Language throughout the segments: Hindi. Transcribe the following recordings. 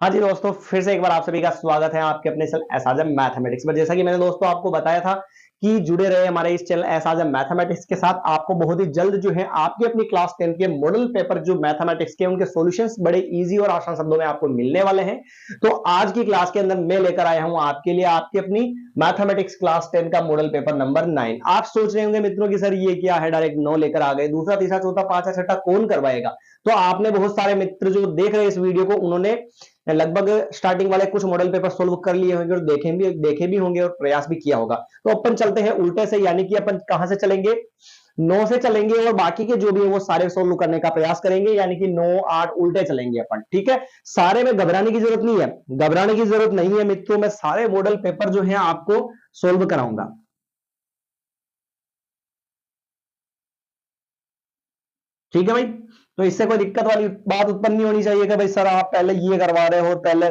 हाँ जी दोस्तों, फिर से एक बार आप सभी का स्वागत है आपके अपने चैनल एसआजम मैथमेटिक्स पर। जैसा कि मैंने दोस्तों आपको बताया था कि जुड़े रहे हमारे इस चैनल एसआजम मैथमेटिक्स के साथ। आपको बहुत ही जल्द जो है आपके अपनी क्लास 10 के मॉडल पेपर जो मैथमेटिक्स के उनके सॉल्यूशंस बड़े इजी और आसान शब्दों में आपको मिलने वाले हैं। तो आज की क्लास के अंदर मैं लेकर आया हूं आपके लिए आपकी अपनी मैथमेटिक्स क्लास 10 का मॉडल पेपर नंबर 9। आप सोच रहे होंगे मित्रों की सर ये क्या है, डायरेक्ट 9 लेकर आ गए, दूसरा तीसरा चौथा पांचवा छठा कौन करवाएगा। तो आपने बहुत सारे मित्र जो देख रहे हैं इस वीडियो को, उन्होंने लगभग स्टार्टिंग वाले कुछ मॉडल पेपर सोल्व कर लिए होंगे और देखे भी होंगे और प्रयास भी किया होगा। तो अपन चलते हैं उल्टे से, यानी कि अपन कहां से चलेंगे, 9 से चलेंगे और बाकी के जो भी है वो सारे सोल्व करने का प्रयास करेंगे, यानी कि 9 8 उल्टे चलेंगे अपन। ठीक है, सारे में घबराने की जरूरत नहीं है, घबराने की जरूरत नहीं है मित्रों। मैं सारे मॉडल पेपर जो है आपको सोल्व कराऊंगा। ठीक है भाई, तो इससे कोई दिक्कत वाली बात उत्पन्न नहीं होनी चाहिए कि भाई सर आप पहले ये करवा रहे हो, पहले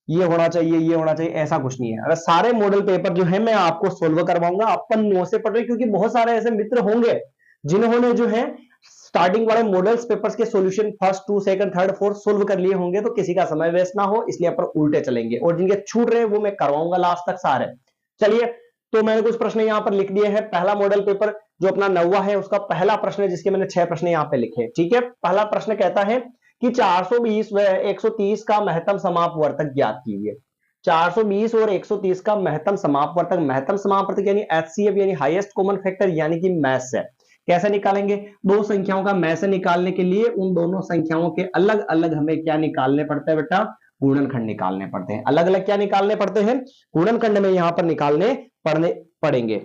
ये होना चाहिए ये होना चाहिए, ऐसा कुछ नहीं है। अगर सारे मॉडल पेपर जो है मैं आपको सोल्व करवाऊंगा। अपन 9 से पढ़ रहे, क्योंकि बहुत सारे ऐसे मित्र होंगे जिन्होंने जो है स्टार्टिंग वाले मॉडल्स पेपर्स के solution first to second third fourth solve कर लिए होंगे, तो किसी का समय वेस्ट ना हो इसलिए अपन उल्टे चलेंगे, और जिनके छूट रहे हैं वो मैं करवाऊंगा लास्ट तक सारे। चलिए, तो मैंने कुछ प्रश्न यहां पर लिख दिए हैं। पहला मॉडल पेपर जो अपना 9वां है उसका पहला प्रश्न है, जिसके मैंने 6 प्रश्न यहां पे लिखे। ठीक है, पहला प्रश्न कहता है कि 420 व 130 का महत्तम समापवर्तक ज्ञात कीजिए। 420 और 130 का महत्तम समापवर्तक यानी एचसीएफ यानी हाईएस्ट कॉमन फैक्टर यानी कि मैथ है। कैसे निकालेंगे? दो संख्याओं का मैथ से निकालने के लिए उन दोनों संख्याओं के अलग अलग हमें क्या निकालने पड़ते हैं बेटा? गुणनखंड निकालने पड़ते हैं। अलग अलग क्या निकालने पड़ते हैं? गुणनखंड में यहां पर निकालने पड़ने पड़ेंगे।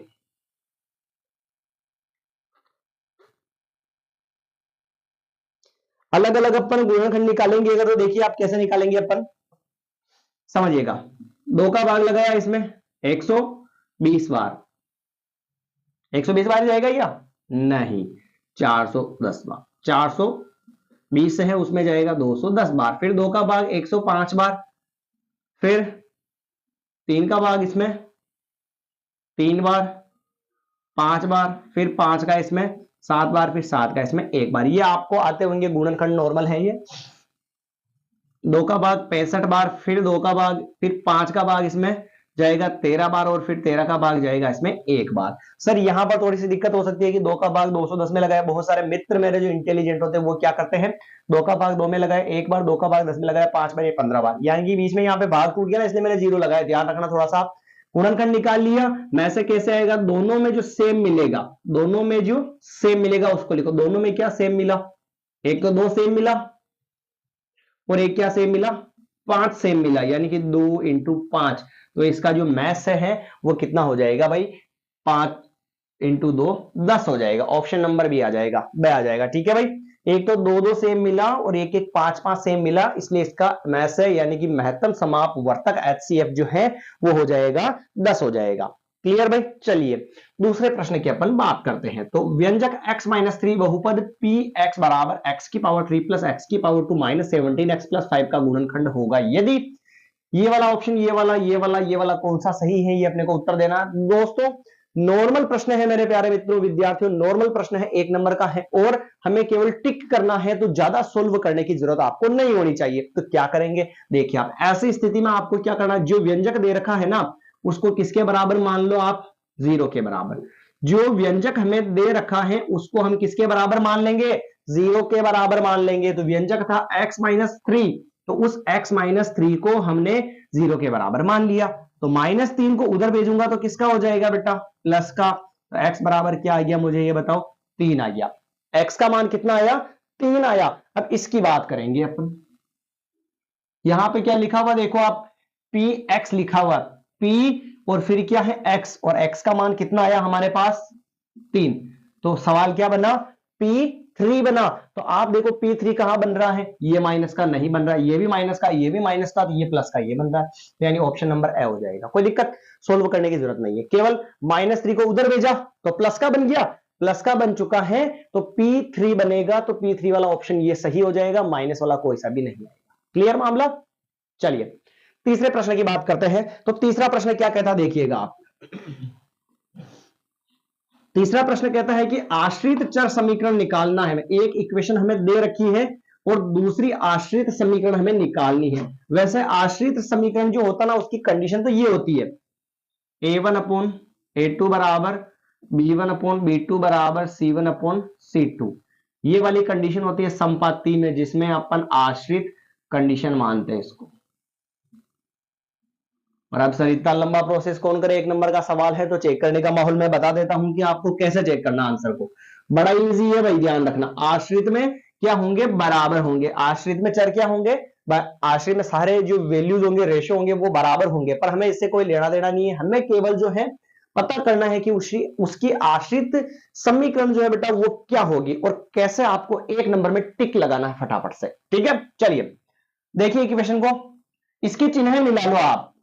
अलग अलग अपन गुणनखंड निकालेंगे अगर, तो देखिए आप कैसे निकालेंगे अपन, समझिएगा। 2 का भाग लगाया इसमें 120 बार, 120 बार जाएगा या नहीं? 410 बार, 420 है उसमें जाएगा 210 बार, फिर 2 का भाग 105 बार, फिर 3 का भाग इसमें 3 बार, 5 बार, फिर 5 का इसमें 7 बार, फिर 7 का इसमें 1 बार। ये आपको आते होंगे गुणनखंड, नॉर्मल है ये। 2 का भाग 65 बार, फिर 2 का भाग, फिर 5 का भाग इसमें जाएगा 13 बार, और फिर 13 का भाग जाएगा इसमें 1 बार। सर यहां पर थोड़ी सी दिक्कत हो सकती है कि 2 का भाग 210 में लगाया। बहुत सारे मित्र मेरे जो इंटेलिजेंट होते हैं वो क्या करते हैं, 2 का भाग 2 में लगाया 1 बार, 2 का भाग 10 में लगाया 5 बार, ये 15 बार, यानी कि बीच में यहाँ पे भाग टूट गया ना, इसलिए मैंने जीरो लगाया। ध्यान रखना थोड़ा सा। गुणनखंड निकाल लिया, में से कैसे आएगा? दोनों में जो सेम मिलेगा, दोनों में जो सेम मिलेगा उसको लिखो। दोनों में क्या सेम मिला? एक तो 2 सेम मिला और एक क्या सेम मिला? 5 सेम मिला, यानी कि 2 इंटू 5। तो इसका जो मैथ्स है वो कितना हो जाएगा भाई? 5 इंटू 2 10 हो जाएगा। ऑप्शन नंबर भी आ जाएगा, ब आ जाएगा। ठीक है भाई, एक तो 2 2 सेम मिला और एक एक 5 5 सेम मिला, इसलिए इसका मैथ्स है यानी कि महत्तम समापवर्तक एचसीएफ जो है वो हो जाएगा 10 हो जाएगा। क्लियर भाई? चलिए दूसरे प्रश्न की अपन बात करते हैं। तो व्यंजक x माइनस 3 बहुपद पी एक्स बराबर x की पावर 3 प्लस एक्स की पावर 2 माइनस 17 एक्स प्लस 5 का गुणनखंड होगा यदि ये वाला ऑप्शन, ये वाला कौन सा सही है, ये अपने को उत्तर देना दोस्तों। नॉर्मल प्रश्न है मेरे प्यारे मित्रों विद्यार्थियों, नॉर्मल प्रश्न है, 1 नंबर का है और हमें केवल टिक करना है, तो ज्यादा सोल्व करने की जरूरत आपको नहीं होनी चाहिए। तो क्या करेंगे, देखिए आप ऐसी स्थिति में आपको क्या करना है, जो व्यंजक दे रखा है ना उसको किसके बराबर मान लो आप? 0 के बराबर। जो व्यंजक हमें दे रखा है उसको हम किसके बराबर मान लेंगे? 0 के बराबर मान लेंगे। तो व्यंजक था x माइनस 3, तो उस x माइनस 3 को हमने 0 के बराबर मान लिया। तो माइनस 3 को उधर भेजूंगा तो किसका हो जाएगा बेटा? प्लस का। तो x बराबर क्या आ गया, मुझे ये बताओ? 3 आ गया। x का मान कितना आया? 3 आया। अब इसकी बात करेंगे अपन। यहां पे क्या लिखा हुआ देखो आप, पी एक्स लिखा हुआ, पी और फिर क्या है x, और x का मान कितना आया हमारे पास? 3। तो सवाल क्या बना? P3 बना। तो आप देखो P3 कहां बन रहा है? ये माइनस का नहीं बन रहा है, ये भी माइनस का, ये भी माइनस का, तो ये प्लस का ये बन रहा है। तो यानी ऑप्शन नंबर ए हो जाएगा। कोई दिक्कत, सोल्व करने की जरूरत नहीं है, केवल -3 को उधर भेजा तो प्लस का बन गया, प्लस का बन चुका है तो P3 बनेगा। तो P3 वाला ऑप्शन ये सही हो जाएगा, माइनस वाला कोई सा भी नहीं आएगा। क्लियर मामला? चलिए तीसरे प्रश्न की बात करते हैं। तो तीसरा प्रश्न क्या कहता देखिएगा आप। तीसरा प्रश्न कहता है कि आश्रित चर समीकरण निकालना है। एक इक्वेशन हमें दे रखी है और दूसरी आश्रित समीकरण हमें निकालनी है। वैसे आश्रित समीकरण जो होता ना उसकी कंडीशन तो ये होती है a1/a2 बराबर b1/b2 बराबर c1/c2। ये वाली कंडीशन होती है संपाती में, जिसमें अपन आश्रित कंडीशन मानते हैं इसको। और अब सर इतना लंबा प्रोसेस कौन करे, एक नंबर का सवाल है तो चेक करने का माहौल मैं बता देता हूं कि आपको कैसे चेक करना आंसर को। बड़ा इजी है भाई, ध्यान रखना। आश्रित में क्या होंगे, बराबर होंगे। आश्रित में चर क्या होंगे, आश्रित में सारे जो वैल्यूज होंगे, रेशो होंगे, वो बराबर होंगे। पर हमें इससे कोई लेना देना नहीं है, हमें केवल जो है पता करना है कि उसकी आश्रित समीकरण जो है बेटा वो क्या होगी और कैसे आपको एक नंबर में टिक लगाना है फटाफट से। ठीक है, चलिए देखिए इक्वेशन को, इसकी चिन्ह मिला लो आप,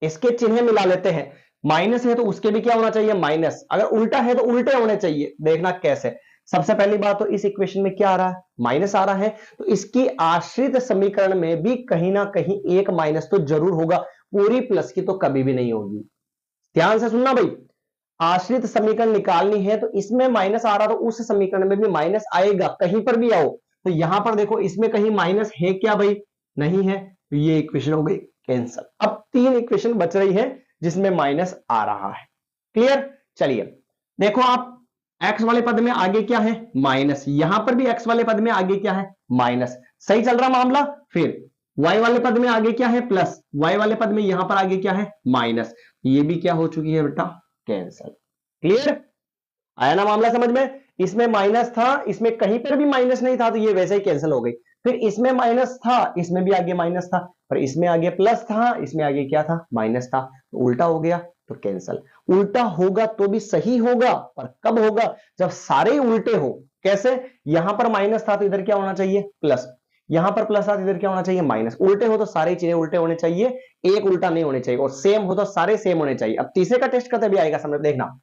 इसके चिन्ह मिला लेते हैं। माइनस है तो उसके भी क्या होना चाहिए, माइनस। अगर उल्टा है तो उल्टे होने चाहिए। देखना कैसे। सबसे पहली बात तो इस इक्वेशन में क्या आ रहा है, माइनस आ रहा है, तो इसकी आश्रित समीकरण में भी कहीं ना कहीं एक माइनस तो जरूर होगा, पूरी प्लस की तो कभी भी नहीं होगी। ध्यान से सुनना भाई, आश्रित समीकरण निकालनी है तो इसमें माइनस आ रहा तो उस समीकरण में भी माइनस आएगा, कहीं पर भी आओ। तो यहां पर देखो इसमें कहीं माइनस है क्या भाई, नहीं है, तो ये इक्वेशन हो गई कैंसल। अब 3 इक्वेशन बच रही है जिसमें माइनस आ रहा है। क्लियर, चलिए देखो आप, x वाले पद में आगे क्या है, माइनस। यहां पर भी x वाले पद में आगे क्या है, माइनस। सही चल रहा मामला। फिर y वाले पद में आगे क्या है, प्लस। y वाले पद में यहां पर आगे क्या है, माइनस। ये भी क्या हो चुकी है बेटा, कैंसल। क्लियर, आया ना मामला समझ में। इसमें माइनस था, इसमें कहीं पर भी माइनस नहीं था, तो ये वैसे ही कैंसिल हो गई। फिर इसमें माइनस था, इसमें भी आगे माइनस था, पर इसमें आगे प्लस था, इसमें आगे क्या था, माइनस था, तो उल्टा हो गया तो कैंसिल। उल्टा होगा तो भी सही होगा, पर कब होगा, जब सारे उल्टे हो। कैसे, यहां पर माइनस था तो इधर क्या होना चाहिए, प्लस। यहां पर प्लस था तो इधर क्या होना चाहिए, माइनस। उल्टे हो तो सारी चीजें उल्टे होने चाहिए, एक उल्टा नहीं होने चाहिए। और सेम हो तो सारे सेम होने चाहिए। अब तीसरे का टेस्ट करते भी आएगा, समझ देखना।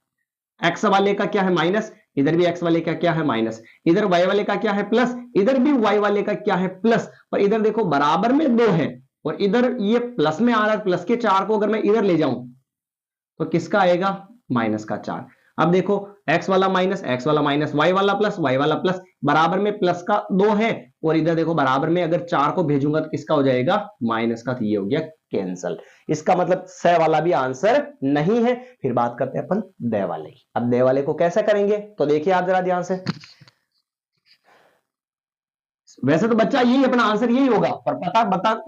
एक्स वाले का क्या है, माइनस। इधर भी एक्स वाले का क्या है, माइनस। इधर वाई वाले का क्या है, प्लस। इधर भी वाई वाले का क्या है, प्लस। पर इधर देखो बराबर में 2 है और इधर ये प्लस में आ रहा है। प्लस के 4 को अगर मैं इधर ले जाऊं तो किसका आएगा, माइनस का 4। अब देखो x वाला माइनस, x वाला माइनस, y वाला प्लस, y वाला प्लस, बराबर में प्लस का 2 है। और इधर देखो बराबर में अगर 4 को भेजूंगा तो किसका हो जाएगा, माइनस का। तो ये हो गया कैंसल। इसका मतलब स वाला भी आंसर नहीं है। फिर बात करते हैं अपन दे वाले की। अब दे वाले को कैसे करेंगे, तो देखिए आप जरा ध्यान से। वैसे तो बच्चा यही अपना आंसर यही होगा, पर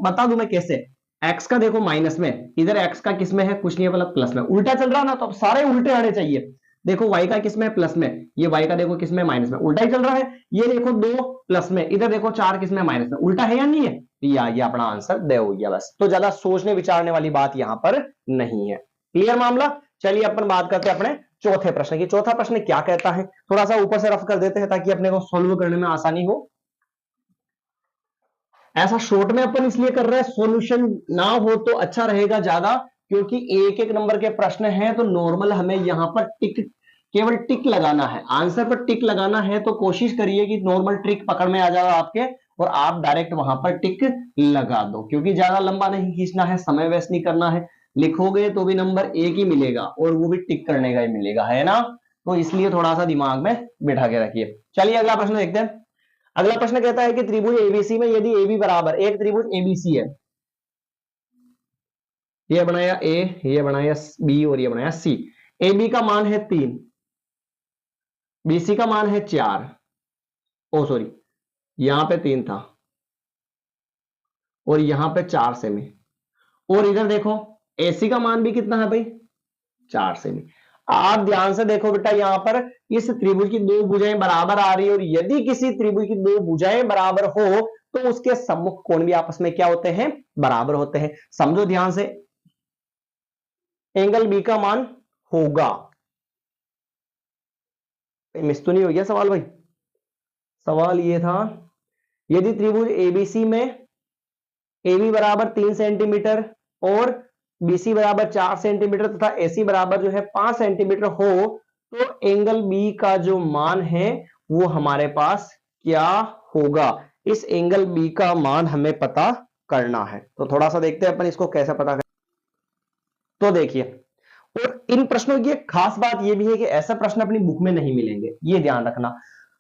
बता दूं मैं कैसे। x का देखो माइनस में, इधर x का किस में है, कुछ नहीं है, मतलब प्लस में। उल्टा चल रहा ना, तो अब सारे उल्टे आने चाहिए। देखो y का किस में, प्लस में। ये y का देखो किस में, माइनस में। उल्टा ही चल रहा है। ये देखो 2 प्लस में, इधर देखो 4 किस में, माइनस में। उल्टा है या नहीं है, ये अपना आंसर दे हो गया बस। तो ज्यादा सोचने विचारने वाली बात यहां पर नहीं है। क्लियर मामला। चलिए अपन बात करते हैं अपने चौथे प्रश्न की। चौथा प्रश्न क्या कहता है, थोड़ा सा ऊपर से रफ कर देते हैं ताकि अपने को सोल्व करने में आसानी हो। ऐसा शॉर्ट में अपन इसलिए कर रहे हैं, सॉल्यूशन ना हो तो अच्छा रहेगा ज्यादा, क्योंकि एक एक नंबर के प्रश्न हैं तो नॉर्मल हमें यहां पर टिक, केवल टिक लगाना है। आंसर पर टिक लगाना है तो कोशिश करिए कि नॉर्मल ट्रिक पकड़ में आ जाए आपके और आप डायरेक्ट वहां पर टिक लगा दो, क्योंकि ज्यादा लंबा नहीं खींचना है, समय वेस्ट नहीं करना है। लिखोगे तो भी नंबर एक ही मिलेगा और वो भी टिक करने का ही मिलेगा, है ना। तो इसलिए थोड़ा सा दिमाग में बिठा के रखिए। चलिए अगला प्रश्न देखते हैं। अगला प्रश्न कहता है कि त्रिभुज एबीसी में यदि ए बी बराबर, एक त्रिभुज एबीसी है, ये बनाया ए, ये बनाया बी और ये बनाया सी। ए बी का मान है 3, बीसी का मान है 4। ओ सॉरी, यहां पे 3 था और यहां पे 4 सेमी। और इधर देखो एसी का मान भी कितना है भाई, 4 सेमी। आप ध्यान से देखो बेटा, यहां पर इस त्रिभुज की 2 भुजाएं बराबर आ रही है और यदि किसी त्रिभुज की 2 भुजाएं बराबर हो तो उसके सम्मुख कोण भी आपस में क्या होते हैं, बराबर होते हैं। समझो ध्यान से, एंगल बी का मान होगा, मिस तो नहीं हो गया सवाल भाई। सवाल ये था, यदि त्रिभुज एबीसी में AB बराबर 3 सेंटीमीटर और BC बराबर 4 सेंटीमीटर तथा AC बराबर जो है 5 सेंटीमीटर हो, तो एंगल B का जो मान है वो हमारे पास क्या होगा। इस एंगल B का मान हमें पता करना है। तो थोड़ा सा देखते हैं अपन इसको कैसे पता करें। तो देखिए, और इन प्रश्नों की एक खास बात यह भी है कि ऐसा प्रश्न अपनी बुक में नहीं मिलेंगे, ये ध्यान रखना।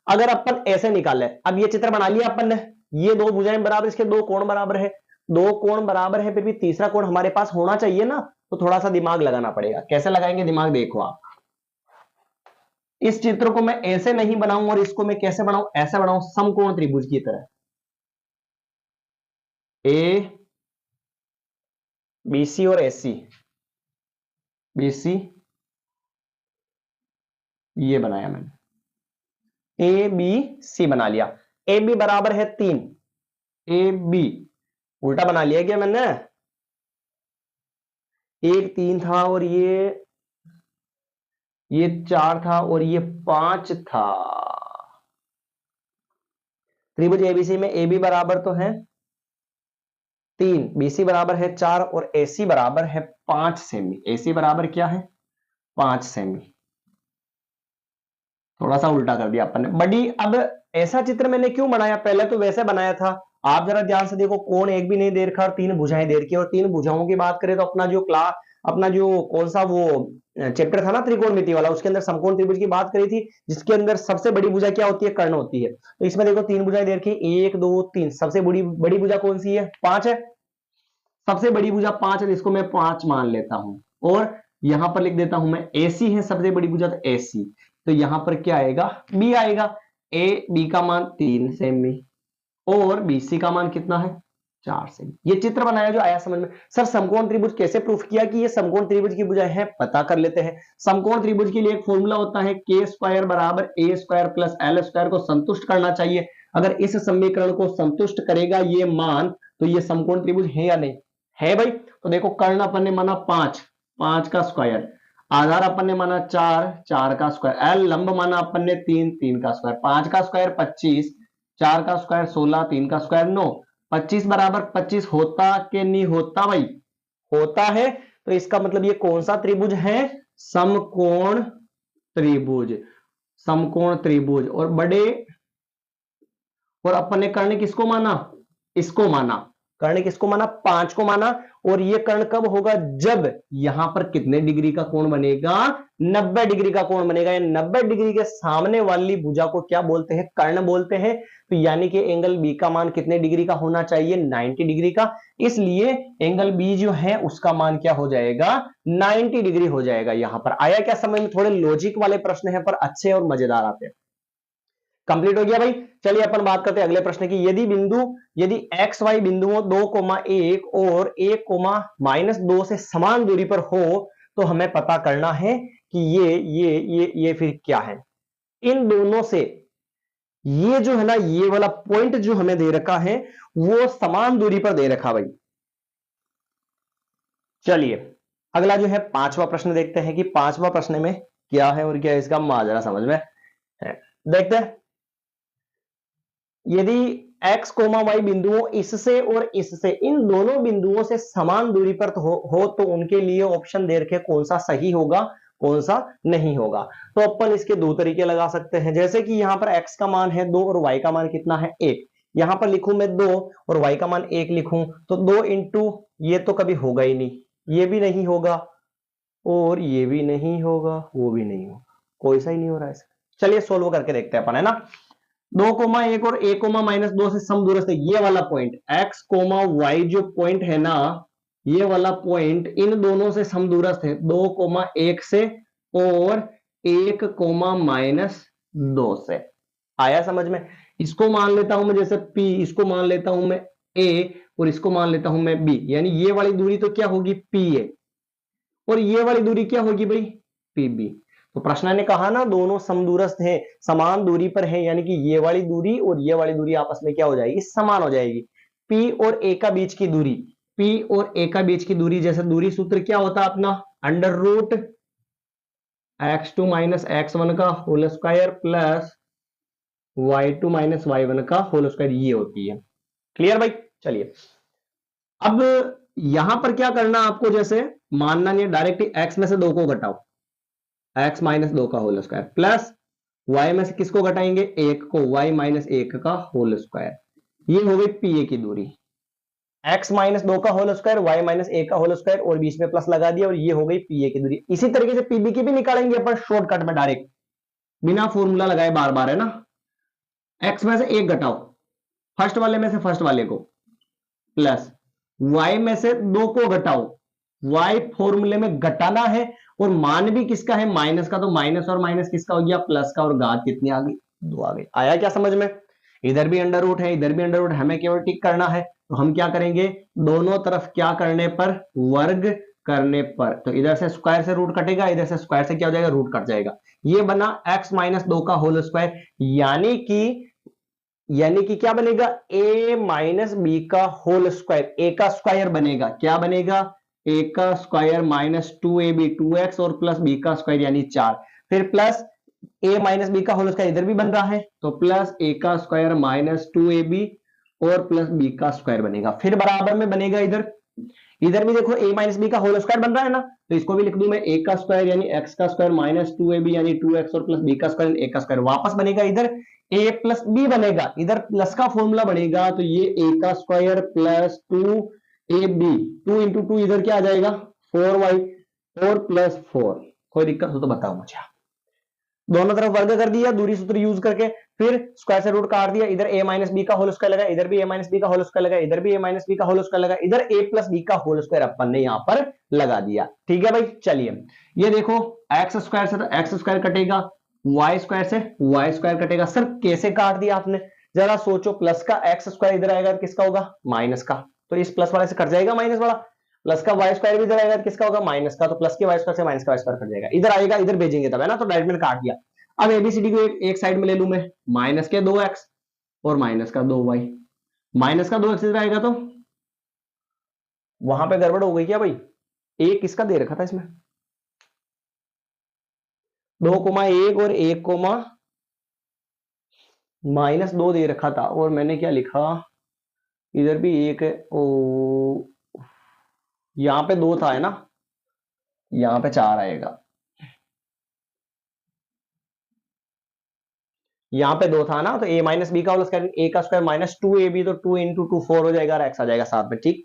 अगर अपन ऐसे निकाले, अब ये चित्र बना लिया अपन ने, ये दो भुजाएं बराबर, इसके दो कोण बराबर है, दो कोण बराबर है, फिर भी तीसरा कोण हमारे पास होना चाहिए ना, तो थोड़ा सा दिमाग लगाना पड़ेगा। कैसे लगाएंगे दिमाग, देखो आप इस चित्र को मैं ऐसे नहीं बनाऊं और इसको मैं कैसे बनाऊं, ऐसे बनाऊं, समकोण त्रिभुज की तरह। ए बीसी और एसी, बीसी ये बनाया मैंने, ए बी सी बना लिया। ए बी बराबर है 3, ए बी उल्टा बना लिया क्या मैंने, एक 3 था और ये 4 था और ये 5 था। त्रिभुज एबीसी में ए बी बराबर तो है 3, बीसी बराबर है 4 और एसी बराबर है 5 सेमी। एसी बराबर क्या है 5 सेमी। थोड़ा सा उल्टा कर दिया अपन ने बड़ी। अब ऐसा चित्र मैंने क्यों बनाया, पहले तो वैसे बनाया था। आप जरा ध्यान से देखो, कोण एक भी नहीं दे रखा और 3 भुजाएं दे रखी, और 3 भुजाओं की बात करें तो अपना जो कौन सा वो चैप्टर था ना त्रिकोणमिति वाला, उसके अंदर समकोण त्रिभुज की बात करी थी, जिसके अंदर सबसे बड़ी भुजा क्या होती है, कर्ण होती है। तो इसमें देखो 3 भुजाएं दे रखी, 1 2 3, सबसे बड़ी भुजा कौन सी है, 5 है। सबसे बड़ी भुजा 5 है, इसको मैं 5 मान लेता हूं, और यहां पर लिख देता हूं मैं एसी है सबसे बड़ी भुजा, तो एसी। तो यहां पर क्या आएगा, बी आएगा। ए बी का मान 3 सेमी और बीसी का मान कितना है 4 सेमी। ये चित्र बनाया जो आया समझ में। सर समकोण त्रिभुज कैसे प्रूफ किया कि ये समकोण त्रिभुज की भुजाएं हैं, पता कर लेते हैं। समकोण त्रिभुज के लिए एक फॉर्मूला होता है, के स्क्वायर बराबर ए स्क्वायर प्लस एल स्क्वायर को संतुष्ट करना चाहिए। अगर इस समीकरण को संतुष्ट करेगा ये मान, तो ये समकोण त्रिभुज है या नहीं है भाई। तो देखो कर्ण अपन ने माना 5, 5 का स्क्वायर, आधार अपन ने माना 4, 4 का स्क्वायर, एल लंब माना अपन ने 3, 3 का स्क्वायर, 5 का स्क्वायर 25, 4 का स्क्वायर 16, 3 का स्क्वायर 9। 25 बराबर 25 होता कि नहीं होता भाई, होता है। तो इसका मतलब ये कौन सा त्रिभुज है, समकोण त्रिभुज, समकोण त्रिभुज। और बड़े, और अपन ने कर्ण किसको माना, इसको माना, कर्ण किसको माना 5 को माना। और ये कर्ण कब होगा, जब यहां पर कितने डिग्री का कोण बनेगा, 90 डिग्री का कोण बनेगा। या 90 डिग्री के सामने वाली भुजा को क्या बोलते हैं, कर्ण बोलते हैं। तो यानी कि एंगल बी का मान कितने डिग्री का होना चाहिए, 90 डिग्री का। इसलिए एंगल बी जो है उसका मान क्या हो जाएगा, 90 डिग्री हो जाएगा। यहां पर आया क्या समझ में, थोड़े लॉजिक वाले प्रश्न है पर अच्छे और मजेदार आते हैं। कंप्लीट हो गया भाई। चलिए अपन बात करते हैं अगले प्रश्न की। यदि एक्स वाई बिंदुओं 2,1 और 1,-2 से समान दूरी पर हो, तो हमें पता करना है कि ये फिर क्या है। इन दोनों से ये जो है ना, ये वाला पॉइंट जो हमें दे रखा है वो समान दूरी पर दे रखा भाई। चलिए अगला जो है 5वां प्रश्न देखते हैं कि 5वां प्रश्न में क्या है और क्या इसका माजरा समझ में है। देखते हैं, यदि x, y बिंदुओं इससे और इससे, इन दोनों बिंदुओं से समान दूरी पर हो तो उनके लिए ऑप्शन दे रखे कौन सा सही होगा कौन सा नहीं होगा। तो अपन इसके दो तरीके लगा सकते हैं। जैसे कि यहां पर x का मान है 2 और y का मान कितना है 1। यहां पर लिखूं मैं 2 और y का मान 1 लिखूं, तो 2 इंटू ये तो कभी होगा ही नहीं, ये भी नहीं होगा और ये भी नहीं होगा, वो भी नहीं होगा, कोई सा ही नहीं हो रहा है। चलिए सोल्व करके देखते हैं अपन, है ना। 2,1 और 1,-2 से समदूरस्थ ये वाला पॉइंट x, y जो पॉइंट है ना, ये वाला पॉइंट इन दोनों से समदूरस्थ है, 2,1 से और 1,-2 से। आया समझ में। इसको मान लेता हूं मैं जैसे p, इसको मान लेता हूं मैं a और इसको मान लेता हूं मैं b। यानी ये वाली दूरी तो क्या होगी pa और ये वाली दूरी क्या होगी भाई pb। तो प्रश्न ने कहा ना दोनों समदूरस्थ हैं, समान दूरी पर हैं, यानी कि ये वाली दूरी और ये वाली दूरी आपस में क्या हो जाएगी, समान हो जाएगी। P और A का बीच की दूरी, P और A का बीच की दूरी, जैसे दूरी सूत्र क्या होता है अपना, under root x2 minus x1 का whole square plus y2 minus y1 का होल स्क्वायर, ये होती है। क्लियर भाई। चलिए अब यहां पर क्या करना आपको, जैसे मानना नहीं, डायरेक्ट x में से 2 को घटाओ, x माइनस 2 का होल स्क्वायर प्लस y में से किसको घटाएंगे 1 को, y माइनस 1 का होल स्क्वायर। ये हो गई पीए की दूरी, x माइनस 2 का होल स्क्वायर, y माइनस 1 का होल स्क्वायर और बीच में प्लस लगा दिया, और ये हो गई पीए की दूरी। इसी तरीके से पीबी की भी निकालेंगे अपन शॉर्टकट में, डायरेक्ट बिना फॉर्मूला लगाए बार बार, है ना। x में से 1 घटाओ, फर्स्ट वाले में से फर्स्ट वाले को प्लस y में से 2 को घटाओ, y फॉर्मूले में घटाना है और मान भी किसका है, माइनस का, तो माइनस और माइनस किसका हो गया, प्लस का, और घात कितनी आ गई, 2 आ गई। आया क्या समझ में? इधर भी अंडर रूट है, इधर भी अंडर रूट, हमें केवल टिक करना है, तो हम क्या करेंगे, दोनों तरफ क्या करने पर, वर्ग करने पर, तो इधर से स्क्वायर से रूट कटेगा, इधर से स्क्वायर से क्या हो जाएगा, रूट कट जाएगा। ये बना x माइनस 2 का होल स्क्वायर, यानी कि क्या बनेगा, a माइनस बी का होल स्क्वायर, a का स्क्वायर बनेगा, क्या बनेगा, a का स्क्वायर माइनस 2ab 2x और प्लस b का स्क्वायर यानी 4, फिर प्लस a माइनस बी का होल स्क्वायर इधर भी बन रहा है, तो प्लस a का स्क्वायर माइनस 2ab और प्लस b का स्क्वायर बनेगा, फिर बराबर में बनेगा इधर भी देखो a माइनस बी का होल स्क्वायर बन रहा है ना, तो इसको भी लिख दूं मैं, a का स्क्वायर यानी x का स्क्वायर माइनस 2ab यानी 2x और प्लस b का स्क्वायर a का स्क्वायर, वापस बनेगा इधर a प्लस b बनेगा, इधर प्लस का फॉर्मूला बनेगा, तो ये a का स्क्वायर प्लस 2ab, 2 इंटू 2 इधर क्या आ जाएगा, 4y और प्लस 4। कोई दिक्कत हो तो बताओ मुझे। दोनों तरफ वर्ग कर दिया दूरी सूत्र यूज करके, फिर स्क्वायर से रूट काट दिया, इधर a माइनस बी का होल स्क्वायर लगा, इधर भी a माइनस बी का होल स्क्वायर लगा, इधर भी a माइनस बी का होल स्क्वायर लगा, इधर a प्लस बी का होल स्क्वायर अपन ने यहां पर लगा दिया। ठीक है भाई, चलिए ये देखो एक्स स्क्वायर से तो एक्स स्क्वायर कटेगा, वाई स्क्वायर से वाई स्क्वायर कटेगा। सर कैसे काट दिया आपने, जरा सोचो, प्लस का एक्स स्क्वायर इधर आएगा किसका होगा, माइनस का, तो इस प्लस वाले से कट जाएगा माइनस वाला, प्लस का वाई स्क्वायर भी इधर आएगा किसका होगा, माइनस का, तो प्लस के वाई स्क्वायर से माइनस का वाई स्क्वायर कट जाएगा, इधर आएगा इधर भेजेंगे तब है ना, तो डायरेक्ट मैंने काट दिया। अब एबीसीडी को एक साइड में ले लूं मैं, माइनस के 2x और माइनस का 2y, माइनस का 2x इधर आएगा तो वहां पे गड़बड़ हो गई क्या भाई, एक किसका दे रखा था इसमें, 2,1 और 1, माइनस 2 दे रखा था, और मैंने क्या लिखा, इधर भी 1 है, ओ यहां पे 2 था है ना, यहां पे 4 आएगा, यहां पे 2 था ना, तो a माइनस बी का होल स्क्वायर, a का स्क्वायर माइनस 2ab, तो 2 इंटू 2 4 हो जाएगा, और x आ जाएगा साथ में। ठीक,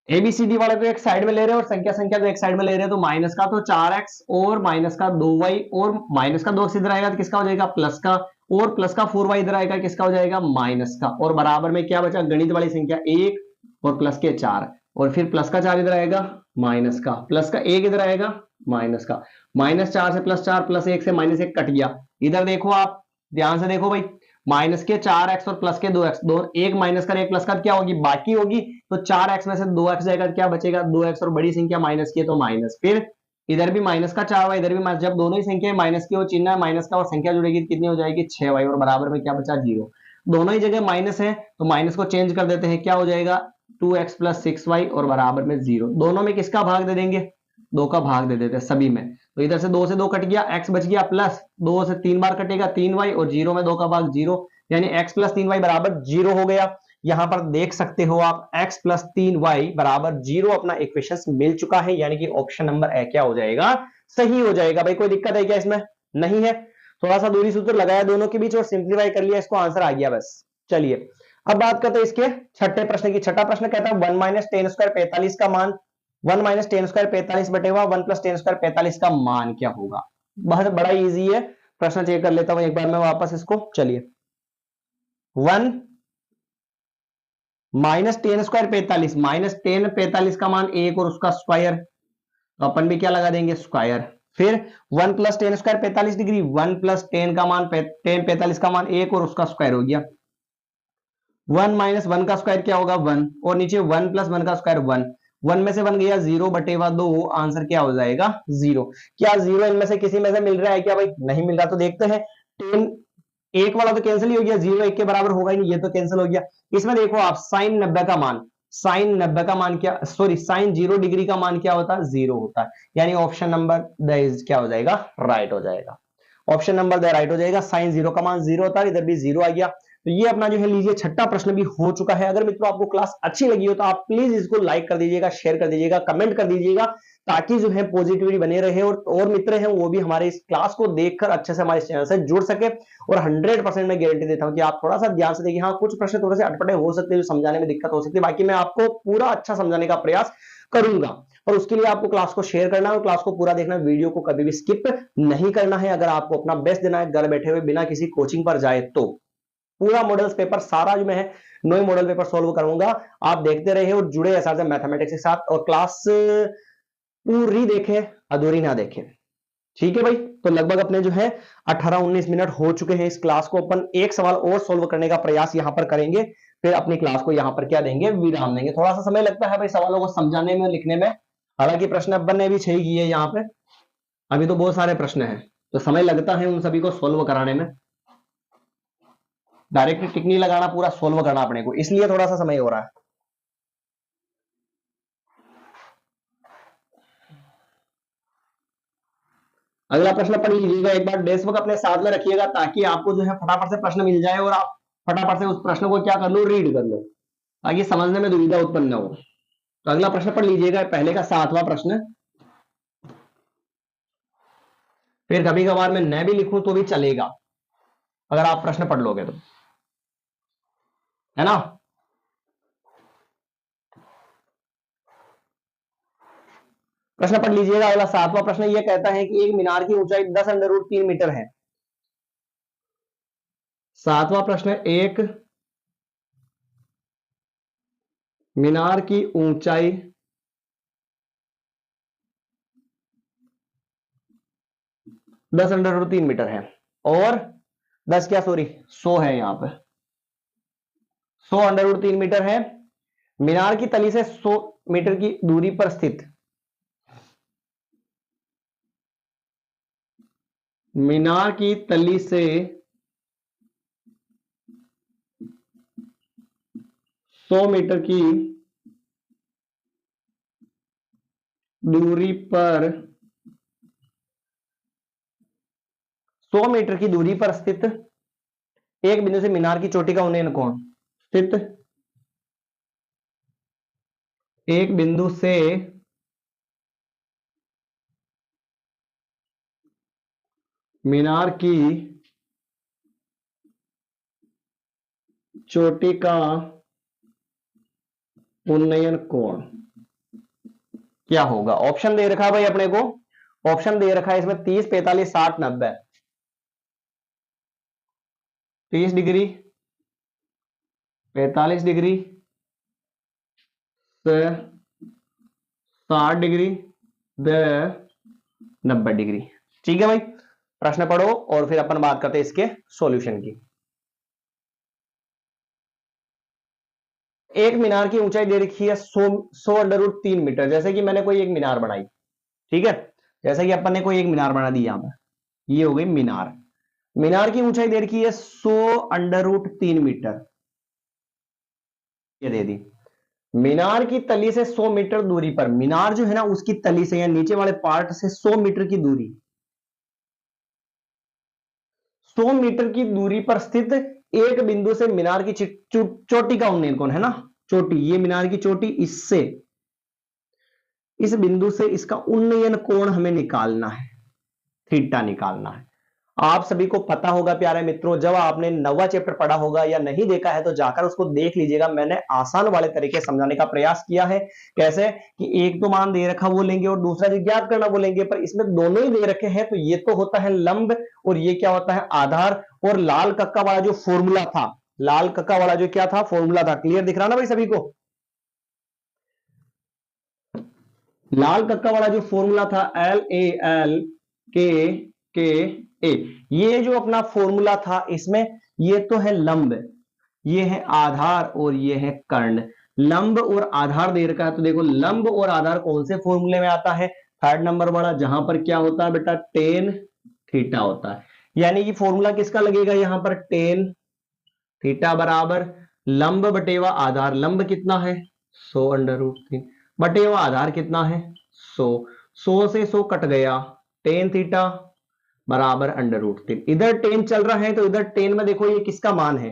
एबीसीडी वाले को एक साइड में ले रहे हैं और संख्या को एक साइड में ले रहे हैं, तो माइनस का तो 4x और माइनस का 2y और माइनस का 2x इधर आएगा तो किसका हो जाएगा, प्लस का, और प्लस का 4y इधर आएगा किसका हो जाएगा, माइनस का, और बराबर में क्या बचा, गणित वाली संख्या 1 और प्लस के 4, और फिर प्लस का 4 इधर आएगा, माइनस का, प्लस का 1 इधर आएगा, माइनस का, -4 से +4 +1 से -1 कट गया। इधर देखो आप ध्यान से देखो भाई, माइनस के 4x और प्लस के 2x, दो एक माइनस का एक प्लस का क्या होगी, बाकी होगी, तो 4x में से 2x जाएगा, क्या बचेगा, 2x और बड़ी संख्या माइनस की है तो माइनस, फिर इधर भी माइनस का 4y, इधर भी माइनस, जब दोनों ही संख्या माइनस की हो, चिन्ह है माइनस का और संख्या जुड़ेगी कितनी हो जाएगी, 6y, और बराबर में क्या बचा, 0। दोनों ही जगह माइनस है तो माइनस को चेंज कर देते हैं, क्या हो जाएगा, 2x + 6y और बराबर में 0। दोनों में किसका भाग दे देंगे, 2 का भाग दे देते हैं सभी में, तो इधर से 2 से 2 कट गया, x बच गया, प्लस 2 से 3 बार कटेगा 3y, और 0 में 2 का भाग 0, यानी x + 3y बराबर 0 हो गया। यहां पर देख सकते हो आप x + 3y बराबर 0 अपना इक्वेशन मिल चुका है, यानी कि ऑप्शन नंबर ए क्या हो जाएगा, सही हो जाएगा। भाई कोई दिक्कत है क्या इसमें, नहीं है, थोड़ा सा दूरी सूत्र लगाया दोनों के बीच और सिंप्लीफाई कर लिया, इसको आंसर आ गया बस। चलिए अब बात करते हैं इसके छठे प्रश्न की। छठा प्रश्न कहता है 1 - 10² 45 का मान, 1 - 10² 45 बटेगा 1 + 10² 45 का मान क्या होगा। बहुत बड़ा इजी है प्रश्न, चेक कर लेता हूं एक बार मैं वापस इसको। चलिए 1 - 10² 45, -10 45 का मान 1 और उसका स्क्वायर, तो अपन भी क्या लगा देंगे, स्क्वायर। फिर 1 + 10² 45 डिग्री, 1 + 10 का मान 10 45 का मान 1 और उसका स्क्वायर हो गया। 1 - 1 का स्क्वायर क्या होगा, 1, और नीचे 1 + 1 का स्क्वायर 1, 1 में से 1 गया 0/2, आंसर क्या हो जाएगा 0। क्या 0 इनमें से किसी में से मिल रहा है क्या भाई, नहीं मिल रहा, तो देखते हैं 10 1 वाला तो कैंसिल ही हो गया, 0 1 के बराबर होगा ही नहीं, ये तो कैंसिल हो गया। इसमें देखो आप sin 90 का मान, sin 90 का मान क्या, सॉरी sin 0 डिग्री का मान क्या होता है, 0 होता है, यानी ऑप्शन नंबर द इज क्या हो जाएगा, राइट हो जाएगा। ऑप्शन नंबर द राइट हो जाएगा, sin 0 का मान 0 होता है, इधर भी 0 आ गया। तो ये अपना जो है लीजिए छठा प्रश्न भी हो चुका है। अगर मित्रों आपको क्लास अच्छी लगी हो तो आप प्लीज इसको लाइक कर दीजिएगा, शेयर कर दीजिएगा, कमेंट कर दीजिएगा, ताकि जो है पॉजिटिविटी बने रहे और मित्र हैं वो भी हमारे इस क्लास को देखकर अच्छे से हमारे चैनल से जुड़ सके। और 100% मैं गारंटी देता हूं कि आप थोड़ा सा ध्यान से देखिए, हाँ कुछ प्रश्न थोड़े से अटपटे हो सकते हैं, जो समझाने में दिक्कत हो सकती है, बाकी मैं आपको पूरा अच्छा समझाने का प्रयास करूंगा। और उसके लिए आपको क्लास को शेयर करना है और क्लास को पूरा देखना, वीडियो को कभी भी स्किप नहीं करना है। अगर आपको अपना बेस्ट देना है घर बैठे हुए बिना किसी कोचिंग पर जाए तो पूरा मॉडल्स पेपर सारा जो मैं है 9 मॉडल पेपर सॉल्व करूंगा। आप देखते रहे और जुड़े साथ मैथमेटिक्स के साथ, और क्लास पूरी देखें, अधूरी ना देखें। ठीक है भाई, तो लगभग अपने जो है 18-19 मिनट हो चुके हैं। इस क्लास को अपन एक सवाल और सॉल्व करने का प्रयास यहां पर करेंगे, फिर अपनी क्लास को यहां पर क्या देंगे, विराम देंगे। थोड़ा सा समय लगता है भाई सवालों को समझाने में, लिखने में, हालांकि प्रश्न अपन ने भी 6 किए यहाँ पे, अभी तो बहुत सारे प्रश्न हैं, तो समय लगता है उन सभी को सोल्व कराने में। डायरेक्ट टिक नहीं लगाना, पूरा सोल्व करना अपने को, इसलिए थोड़ा सा समय हो रहा है। अगला प्रश्न पढ़ लीजिएगा एक बार, डेस्क बुक अपने साथ में रखिएगा ताकि आपको जो है फटाफट से प्रश्न मिल जाए और आप फटाफट से उस प्रश्न को क्या कर लो, रीड कर लो, ताकि समझने में दुविधा उत्पन्न न हो। तो अगला प्रश्न पढ़ लीजिएगा, पहले का 7वां प्रश्न। फिर कभी कभार मैं न भी लिखूं तो भी चलेगा, अगर आप प्रश्न पढ़ लोगे तो, है ना। प्रश्न पढ़ लीजिएगा। अगला 7वां प्रश्न यह कहता है कि एक मीनार की ऊंचाई 10√3 मीटर है। 7वां प्रश्न, एक मीनार की ऊंचाई 10√3 मीटर है, और 10 क्या, सॉरी 100 है, यहां पे 100√3 मीटर है। मीनार की तली से 100 मीटर की दूरी पर स्थित, मीनार की तली से 100 मीटर की दूरी पर, 100 मीटर की दूरी पर स्थित एक बिंदु से मीनार की चोटी का उन्नयन कोण, स्थित एक बिंदु से मीनार की चोटी का उन्नयन कोण क्या होगा। ऑप्शन दे रखा है भाई अपने को, ऑप्शन दे रखा है इसमें 30, 45, 60, 90। 30 डिग्री, 45 डिग्री, 60 डिग्री, 90 डिग्री। ठीक है भाई, प्रश्न पढ़ो और फिर अपन बात करते हैं इसके सॉल्यूशन की। एक मीनार की ऊंचाई दे रखी है 100√3 मीटर, जैसे कि मैंने कोई एक मीनार बनाई, ठीक है, जैसे कि अपन ने कोई एक मीनार बना दी, यहां पर ये हो गई मीनार। मीनार की ऊंचाई दे रखी है 100√3 मीटर, ये दे दी। मीनार की तली से 100 मीटर दूरी पर, मीनार जो है ना उसकी तली से या नीचे वाले पार्ट से 100 मीटर की दूरी, 100 मीटर की दूरी पर स्थित एक बिंदु से मीनार की चोटी का उन्नयन कोण, है ना, चोटी, ये मीनार की चोटी, इससे इस बिंदु से इसका उन्नयन कोण हमें निकालना है, थीटा निकालना है। आप सभी को पता होगा प्यारे मित्रों, जब आपने 9वां चैप्टर पढ़ा होगा या नहीं देखा है तो जाकर उसको देख लीजिएगा। मैंने आसान वाले तरीके समझाने का प्रयास किया है। कैसे कि एक तो मान दे रखा वो लेंगे और दूसरा जो ज्ञात करना वो लेंगे, पर इसमें दोनों ही दे रखे हैं, तो ये तो होता है लंब और ये क्या होता है, आधार। और लाल कक्का वाला जो फॉर्मूला था, लाल कक्का वाला जो क्या था, फॉर्मूला था, क्लियर दिख रहा ना भाई सभी को। लाल कक्का वाला जो फॉर्मूला था LAL के ए, ये जो अपना फॉर्मूला था, इसमें ये तो है लंब, ये है आधार और ये है कर्ण। लंब और आधार दे रखा है, तो देखो लंब और आधार कौन से फॉर्मूले में आता है, 3rd नंबर वाला, जहां पर क्या होता है बेटा, टेन थीटा होता है। यानी कि फॉर्मूला किसका लगेगा यहां पर, टेन थीटा बराबर लंब बटेवा आधार। लंब कितना है 100√3, बटेवा आधार कितना है 100, 100 से 100 कट गया, टेन थीटा बराबर √3। इधर टेन चल रहा है तो इधर टेन में देखो ये किसका मान है,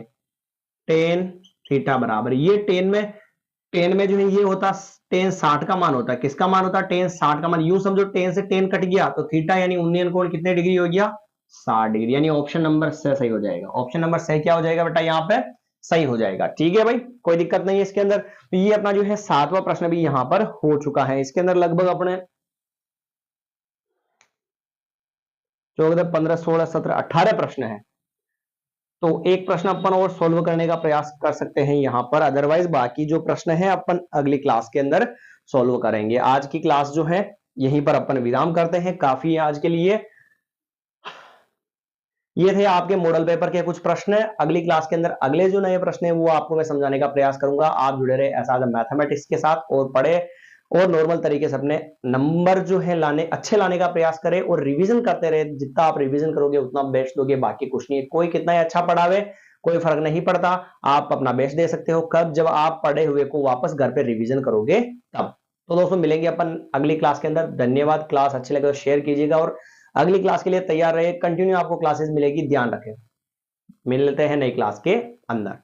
टेन थीटा बराबर, ये टेन में जो है ये होता टेन 60 का मान होता है। किसका मान होता है, टेन 60 का मान। यूं समझो टेन से टेन कट गया तो थीटा यानी उन्नयन कोण कितने डिग्री हो गया, 60 डिग्री। यानी ऑप्शन नंबर से सही हो जाएगा, ऑप्शन नंबर से क्या हो जाएगा बेटा, यहाँ पे सही हो जाएगा। ठीक है भाई, कोई दिक्कत नहीं है इसके अंदर। तो ये अपना जो है 7वां प्रश्न भी यहां पर हो चुका है। इसके अंदर लगभग अपने 14, 15, 16, 17, 18 प्रश्न है। तो एक प्रश्न अपन और सोल्व करने का प्रयास कर सकते हैं यहां पर, अदरवाइज बाकी जो प्रश्न है अपन अगली क्लास के अंदर सोल्व करेंगे। आज की क्लास जो है यहीं पर अपन विराम करते हैं, काफी है आज के लिए। ये थे आपके मॉडल पेपर के कुछ प्रश्न। अगली क्लास के अंदर अगले जो नए प्रश्न है वो आपको मैं समझाने का प्रयास करूंगा। आप जुड़े रहे ऐसा मैथमेटिक्स के साथ और पढ़े और नॉर्मल तरीके से अपने नंबर जो है लाने अच्छे लाने का प्रयास करें और रिवीजन करते रहे। जितना आप रिवीजन करोगे उतना बेस्ट दोगे, बाकी कुछ नहीं है। कोई कितना ही अच्छा पढ़ावे कोई फर्क नहीं पड़ता, आप अपना बेस्ट दे सकते हो कब, जब आप पढ़े हुए को वापस घर पे रिवीजन करोगे तब। तो दोस्तों मिलेंगे अपन अगली क्लास के अंदर। धन्यवाद। क्लास अच्छी लगे तो शेयर कीजिएगा और अगली क्लास के लिए तैयार रहे। कंटिन्यू आपको क्लासेस मिलेगी, ध्यान रखें। मिलते हैं नई क्लास के अंदर।